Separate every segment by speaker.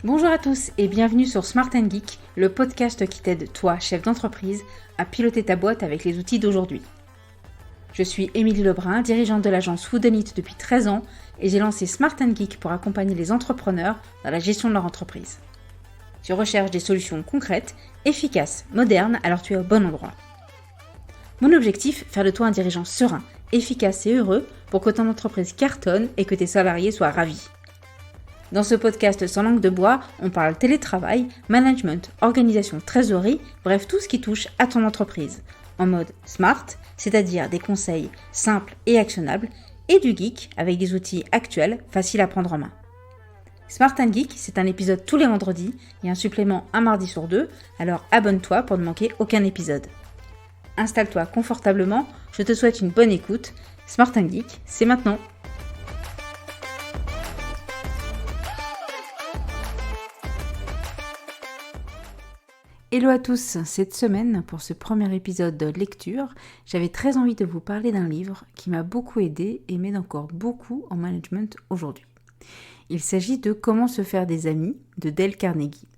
Speaker 1: Bonjour à tous et bienvenue sur Smart & Geek, le podcast qui t'aide, toi, chef d'entreprise, à piloter ta boîte avec les outils d'aujourd'hui. Je suis Émilie Lebrun, dirigeante de l'agence Woodenit depuis 13 ans et j'ai lancé Smart & Geek pour accompagner les entrepreneurs dans la gestion de leur entreprise. Je recherche des solutions concrètes, efficaces, modernes, alors tu es au bon endroit. Mon objectif, faire de toi un dirigeant serein, efficace et heureux pour que ton entreprise cartonne et que tes salariés soient ravis. Dans ce podcast sans langue de bois, on parle télétravail, management, organisation, trésorerie, bref tout ce qui touche à ton entreprise. En mode smart, c'est-à-dire des conseils simples et actionnables, et du geek avec des outils actuels, faciles à prendre en main. Smart & Geek, c'est un épisode tous les vendredis et un supplément un mardi sur 2, alors abonne-toi pour ne manquer aucun épisode. Installe-toi confortablement, je te souhaite une bonne écoute. Smart & Geek, c'est maintenant. Hello à tous, cette semaine, pour ce premier épisode de lecture, j'avais très envie de vous parler d'un livre qui m'a beaucoup aidé et m'aide encore beaucoup en management aujourd'hui. Il s'agit de Comment se faire des amis de Dale Carnegie.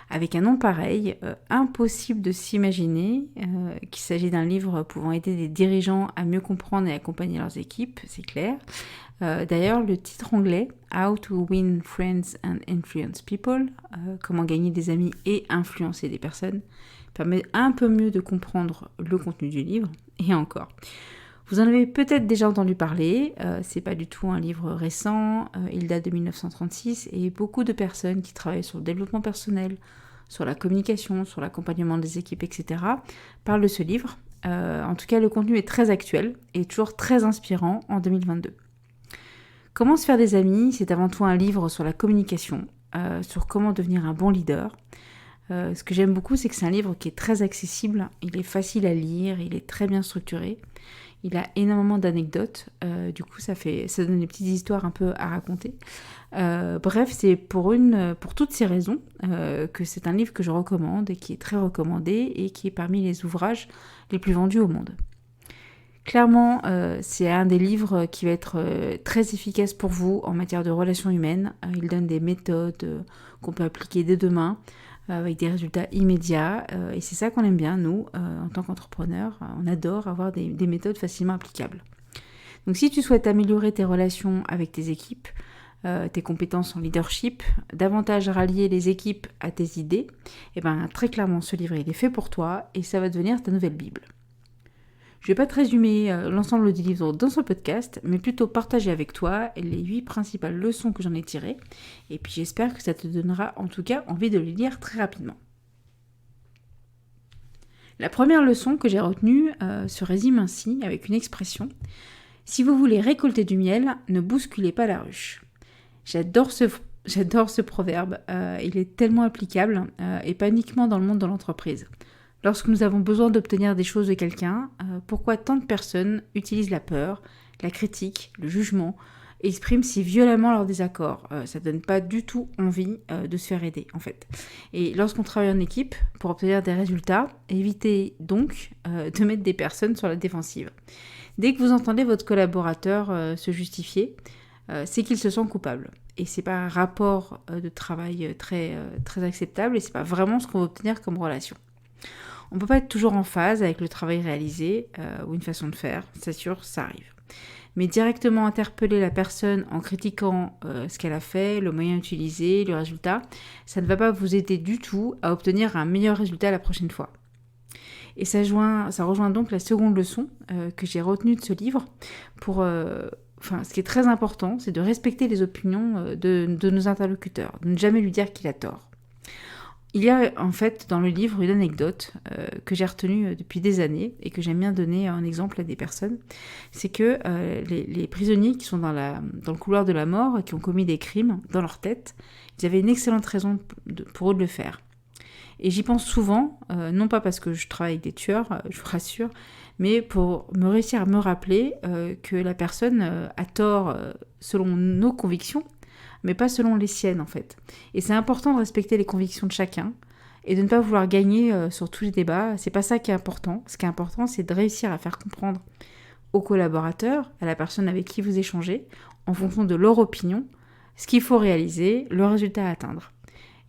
Speaker 1: Avec un nom pareil, impossible de s'imaginer qu'il s'agit d'un livre pouvant aider des dirigeants à mieux comprendre et accompagner leurs équipes, c'est clair. D'ailleurs, le titre anglais, How to Win Friends and Influence People, comment gagner des amis et influencer des personnes, permet un peu mieux de comprendre le contenu du livre, et encore. Vous en avez peut-être déjà entendu parler, c'est pas du tout un livre récent, il date de 1936, et beaucoup de personnes qui travaillent sur le développement personnel, sur la communication, sur l'accompagnement des équipes, etc., parlent de ce livre. En tout cas, le contenu est très actuel et toujours très inspirant en 2022. Comment se faire des amis, c'est avant tout un livre sur la communication, sur comment devenir un bon leader. Ce que j'aime beaucoup, c'est que c'est un livre qui est très accessible, il est facile à lire, il est très bien structuré, il a énormément d'anecdotes, du coup ça donne des petites histoires un peu à raconter. Bref, c'est pour toutes ces raisons que c'est un livre que je recommande et qui est très recommandé et qui est parmi les ouvrages les plus vendus au monde. Clairement, c'est un des livres qui va être très efficace pour vous en matière de relations humaines. Il donne des méthodes qu'on peut appliquer dès demain avec des résultats immédiats. Et c'est ça qu'on aime bien, nous, en tant qu'entrepreneurs. On adore avoir des méthodes facilement applicables. Donc si tu souhaites améliorer tes relations avec tes équipes, tes compétences en leadership, davantage rallier les équipes à tes idées, et bien très clairement, ce livre, il est fait pour toi et ça va devenir ta nouvelle Bible. Je ne vais pas te résumer l'ensemble du livre dans ce podcast, mais plutôt partager avec toi les 8 principales leçons que j'en ai tirées. Et puis j'espère que ça te donnera en tout cas envie de les lire très rapidement. La première leçon que j'ai retenue se résume ainsi avec une expression. Si vous voulez récolter du miel, ne bousculez pas la ruche. J'adore ce proverbe, il est tellement applicable et pas uniquement dans le monde de l'entreprise. Lorsque nous avons besoin d'obtenir des choses de quelqu'un, pourquoi tant de personnes utilisent la peur, la critique, le jugement, et expriment si violemment leur désaccord. Ça ne donne pas du tout envie de se faire aider, en fait. Et lorsqu'on travaille en équipe, pour obtenir des résultats, évitez donc de mettre des personnes sur la défensive. Dès que vous entendez votre collaborateur se justifier, c'est qu'il se sent coupable. Et c'est pas un rapport de travail très acceptable, et c'est pas vraiment ce qu'on veut obtenir comme relation. On ne peut pas être toujours en phase avec le travail réalisé ou une façon de faire, c'est sûr, ça arrive. Mais directement interpeller la personne en critiquant ce qu'elle a fait, le moyen utilisé, le résultat, ça ne va pas vous aider du tout à obtenir un meilleur résultat la prochaine fois. Et ça rejoint donc la seconde leçon que j'ai retenue de ce livre. Ce qui est très important, c'est de respecter les opinions de nos interlocuteurs, de ne jamais lui dire qu'il a tort. Il y a en fait dans le livre une anecdote que j'ai retenue depuis des années et que j'aime bien donner en exemple à des personnes. C'est que les prisonniers qui sont dans le couloir de la mort et qui ont commis des crimes dans leur tête, ils avaient une excellente raison pour eux de le faire. Et j'y pense souvent, non pas parce que je travaille avec des tueurs, je vous rassure, mais pour me réussir à me rappeler que la personne a tort selon nos convictions, mais pas selon les siennes en fait. Et c'est important de respecter les convictions de chacun et de ne pas vouloir gagner sur tous les débats. C'est pas ça qui est important. Ce qui est important, c'est de réussir à faire comprendre aux collaborateurs, à la personne avec qui vous échangez, en fonction de leur opinion, ce qu'il faut réaliser, le résultat à atteindre.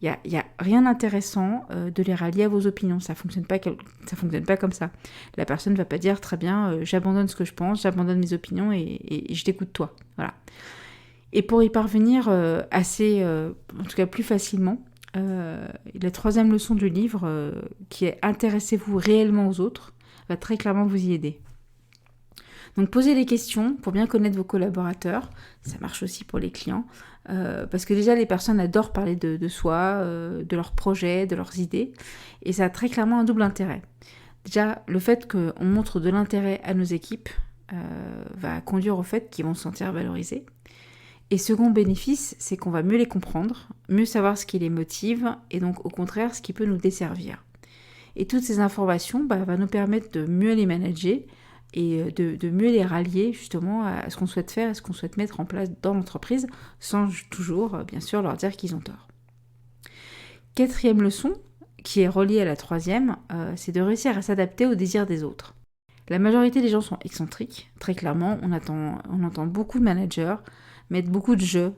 Speaker 1: Il y a rien d'intéressant de les rallier à vos opinions. Ça fonctionne pas comme ça. La personne ne va pas dire très bien, j'abandonne ce que je pense, j'abandonne mes opinions et je t'écoute toi. Voilà. Et pour y parvenir en tout cas plus facilement, la troisième leçon du livre, qui est intéressez-vous réellement aux autres, va très clairement vous y aider. Donc posez les questions pour bien connaître vos collaborateurs, ça marche aussi pour les clients, parce que déjà les personnes adorent parler de soi, de leurs projets, de leurs idées, et ça a très clairement un double intérêt. Déjà, le fait qu'on montre de l'intérêt à nos équipes va conduire au fait qu'ils vont se sentir valorisés. Et second bénéfice, c'est qu'on va mieux les comprendre, mieux savoir ce qui les motive, et donc au contraire ce qui peut nous desservir. Et toutes ces informations va nous permettre de mieux les manager, et de mieux les rallier justement à ce qu'on souhaite faire, à ce qu'on souhaite mettre en place dans l'entreprise, sans toujours, bien sûr, leur dire qu'ils ont tort. Quatrième leçon, qui est reliée à la troisième, c'est de réussir à s'adapter aux désirs des autres. La majorité des gens sont excentriques, très clairement, on entend beaucoup de managers mettre beaucoup de jeux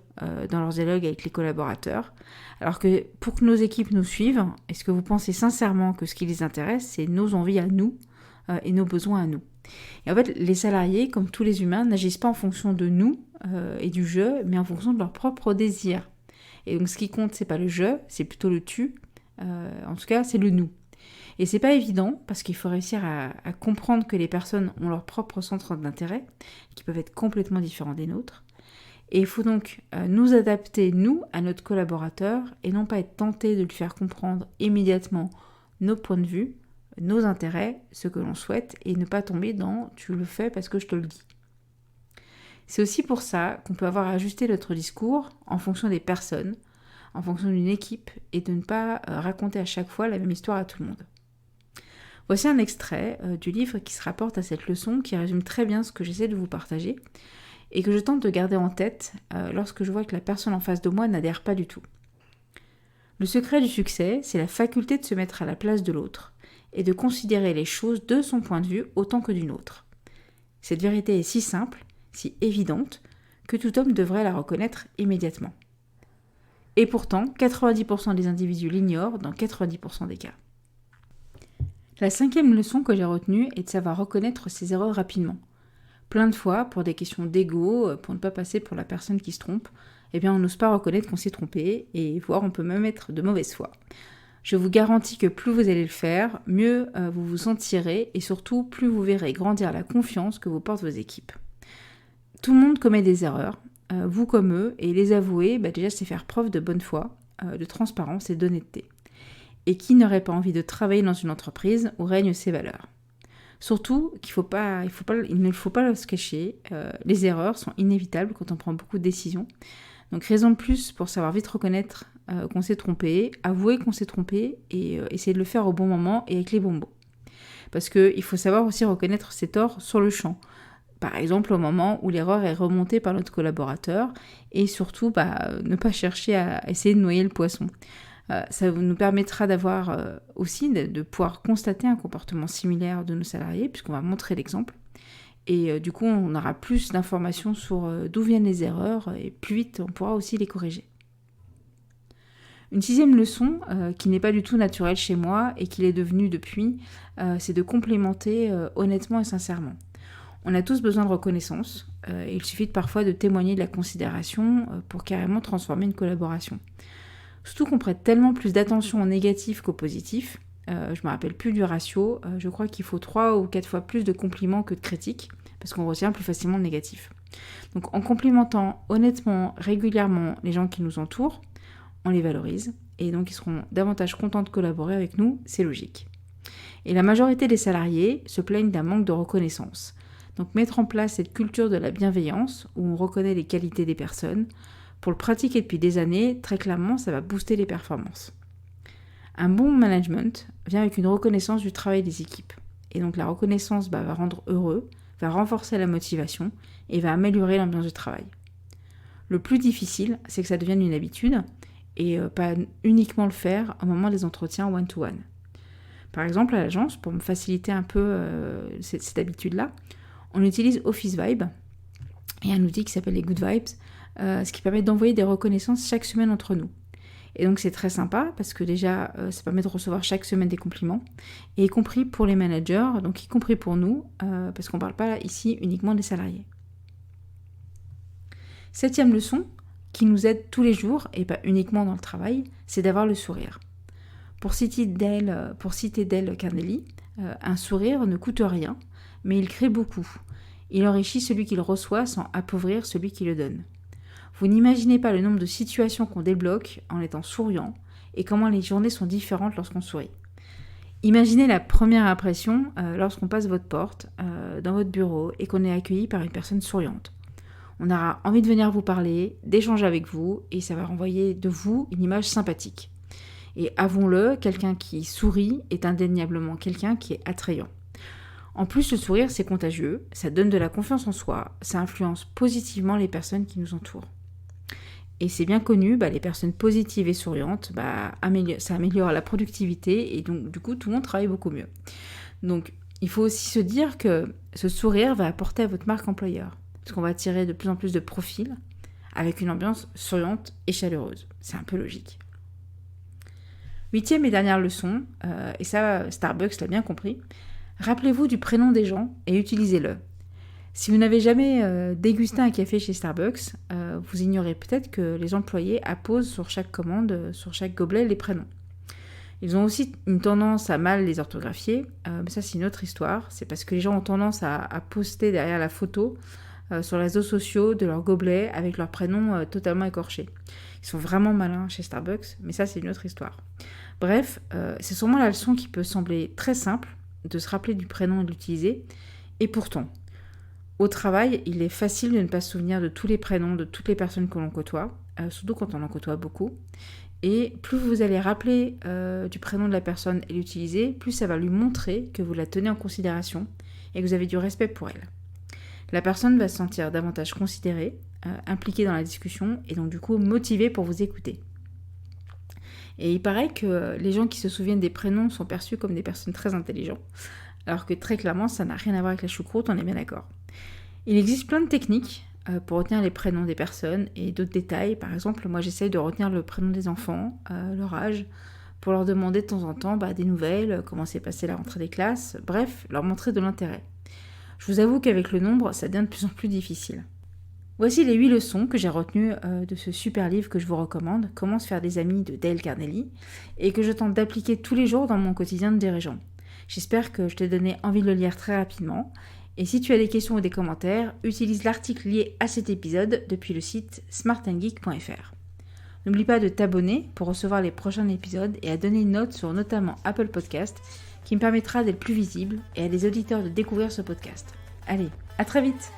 Speaker 1: dans leurs dialogues avec les collaborateurs, alors que pour que nos équipes nous suivent, est-ce que vous pensez sincèrement que ce qui les intéresse, c'est nos envies à nous et nos besoins à nous ? Et en fait, les salariés, comme tous les humains, n'agissent pas en fonction de nous et du jeu, mais en fonction de leurs propres désirs. Et donc ce qui compte, c'est pas le jeu, c'est plutôt le tu. En tout cas, c'est le nous. Et c'est pas évident, parce qu'il faut réussir à comprendre que les personnes ont leur propre centre d'intérêt, qui peuvent être complètement différents des nôtres. Et il faut donc nous adapter, nous, à notre collaborateur, et non pas être tenté de lui faire comprendre immédiatement nos points de vue, nos intérêts, ce que l'on souhaite, et ne pas tomber dans « tu le fais parce que je te le dis ». C'est aussi pour ça qu'on peut avoir ajusté notre discours en fonction des personnes, en fonction d'une équipe, et de ne pas raconter à chaque fois la même histoire à tout le monde. Voici un extrait du livre qui se rapporte à cette leçon, qui résume très bien ce que j'essaie de vous partager, et que je tente de garder en tête lorsque je vois que la personne en face de moi n'adhère pas du tout. Le secret du succès, c'est la faculté de se mettre à la place de l'autre, et de considérer les choses de son point de vue autant que d'une autre. Cette vérité est si simple, si évidente, que tout homme devrait la reconnaître immédiatement. Et pourtant, 90% des individus l'ignorent dans 90% des cas. La cinquième leçon que j'ai retenue est de savoir reconnaître ses erreurs rapidement. Plein de fois, pour des questions d'ego, pour ne pas passer pour la personne qui se trompe, on n'ose pas reconnaître qu'on s'est trompé, et voire on peut même être de mauvaise foi. Je vous garantis que plus vous allez le faire, mieux vous vous sentirez, et surtout plus vous verrez grandir la confiance que vous portent vos équipes. Tout le monde commet des erreurs, vous comme eux, et les avouer, déjà c'est faire preuve de bonne foi, de transparence et d'honnêteté. Et qui n'aurait pas envie de travailler dans une entreprise où règnent ces valeurs ? Surtout qu'il ne faut pas se cacher, les erreurs sont inévitables quand on prend beaucoup de décisions. Donc raison de plus pour savoir vite reconnaître qu'on s'est trompé, avouer qu'on s'est trompé et essayer de le faire au bon moment et avec les bons mots. Parce qu'il faut savoir aussi reconnaître ses torts sur le champ. Par exemple au moment où l'erreur est remontée par notre collaborateur et surtout ne pas chercher à essayer de noyer le poisson. Ça nous permettra d'avoir aussi de pouvoir constater un comportement similaire de nos salariés puisqu'on va montrer l'exemple. Et du coup, on aura plus d'informations sur d'où viennent les erreurs et plus vite, on pourra aussi les corriger. Une sixième leçon, qui n'est pas du tout naturelle chez moi et qui l'est devenue depuis, c'est de complémenter honnêtement et sincèrement. On a tous besoin de reconnaissance, et il suffit parfois de témoigner de la considération pour carrément transformer une collaboration. Surtout qu'on prête tellement plus d'attention au négatif qu'au positif. Je ne me rappelle plus du ratio, je crois qu'il faut 3 ou 4 fois plus de compliments que de critiques, parce qu'on retient plus facilement le négatif. Donc en complimentant honnêtement, régulièrement les gens qui nous entourent, on les valorise, et donc ils seront davantage contents de collaborer avec nous, c'est logique. Et la majorité des salariés se plaignent d'un manque de reconnaissance. Donc mettre en place cette culture de la bienveillance, où on reconnaît les qualités des personnes, pour le pratiquer depuis des années, très clairement, ça va booster les performances. Un bon management vient avec une reconnaissance du travail des équipes. Et donc la reconnaissance va rendre heureux, va renforcer la motivation et va améliorer l'ambiance de travail. Le plus difficile, c'est que ça devienne une habitude et pas uniquement le faire au moment des entretiens one-to-one. Par exemple, à l'agence, pour me faciliter un peu cette habitude-là, on utilise Office Vibe et un outil qui s'appelle les Good Vibes, ce qui permet d'envoyer des reconnaissances chaque semaine entre nous. Et donc c'est très sympa parce que déjà ça permet de recevoir chaque semaine des compliments, et y compris pour les managers, donc y compris pour nous, parce qu'on ne parle pas ici uniquement des salariés. 7e leçon, qui nous aide tous les jours, et pas uniquement dans le travail, c'est d'avoir le sourire. Pour citer Dale Carnegie, un sourire ne coûte rien, mais il crée beaucoup. Il enrichit celui qui le reçoit sans appauvrir celui qui le donne. Vous n'imaginez pas le nombre de situations qu'on débloque en étant souriant et comment les journées sont différentes lorsqu'on sourit. Imaginez la première impression lorsqu'on passe votre porte dans votre bureau et qu'on est accueilli par une personne souriante. On aura envie de venir vous parler, d'échanger avec vous, et ça va renvoyer de vous une image sympathique. Et avouons-le, quelqu'un qui sourit est indéniablement quelqu'un qui est attrayant. En plus, le sourire, c'est contagieux, ça donne de la confiance en soi, ça influence positivement les personnes qui nous entourent. Et c'est bien connu, les personnes positives et souriantes, ça améliore la productivité, et donc du coup, tout le monde travaille beaucoup mieux. Donc, il faut aussi se dire que ce sourire va apporter à votre marque employeur, parce qu'on va attirer de plus en plus de profils avec une ambiance souriante et chaleureuse. C'est un peu logique. 8e et dernière leçon, et ça, Starbucks l'a bien compris, rappelez-vous du prénom des gens et utilisez-le. Si vous n'avez jamais dégusté un café chez Starbucks, vous ignorez peut-être que les employés apposent sur chaque commande, sur chaque gobelet, les prénoms. Ils ont aussi une tendance à mal les orthographier, mais ça c'est une autre histoire. C'est parce que les gens ont tendance à poster derrière la photo sur les réseaux sociaux de leur gobelet avec leur prénom totalement écorché. Ils sont vraiment malins chez Starbucks, mais ça c'est une autre histoire. Bref, c'est sûrement la leçon qui peut sembler très simple de se rappeler du prénom et de l'utiliser, et pourtant, au travail, il est facile de ne pas se souvenir de tous les prénoms de toutes les personnes que l'on côtoie, surtout quand on en côtoie beaucoup. Et plus vous allez rappeler du prénom de la personne et l'utiliser, plus ça va lui montrer que vous la tenez en considération et que vous avez du respect pour elle. La personne va se sentir davantage considérée, impliquée dans la discussion, et donc du coup motivée pour vous écouter. Et il paraît que les gens qui se souviennent des prénoms sont perçus comme des personnes très intelligentes, alors que très clairement ça n'a rien à voir avec la choucroute, on est bien d'accord. Il existe plein de techniques pour retenir les prénoms des personnes et d'autres détails. Par exemple, moi j'essaye de retenir le prénom des enfants, leur âge, pour leur demander de temps en temps des nouvelles, comment s'est passée la rentrée des classes, bref, leur montrer de l'intérêt. Je vous avoue qu'avec le nombre, ça devient de plus en plus difficile. Voici les 8 leçons que j'ai retenues de ce super livre que je vous recommande, Comment se faire des amis de Dale Carnegie, et que je tente d'appliquer tous les jours dans mon quotidien de dirigeant. J'espère que je t'ai donné envie de le lire très rapidement. Et si tu as des questions ou des commentaires, utilise l'article lié à cet épisode depuis le site smartandgeek.fr. N'oublie pas de t'abonner pour recevoir les prochains épisodes et à donner une note sur notamment Apple Podcast qui me permettra d'être plus visible et à des auditeurs de découvrir ce podcast. Allez, à très vite!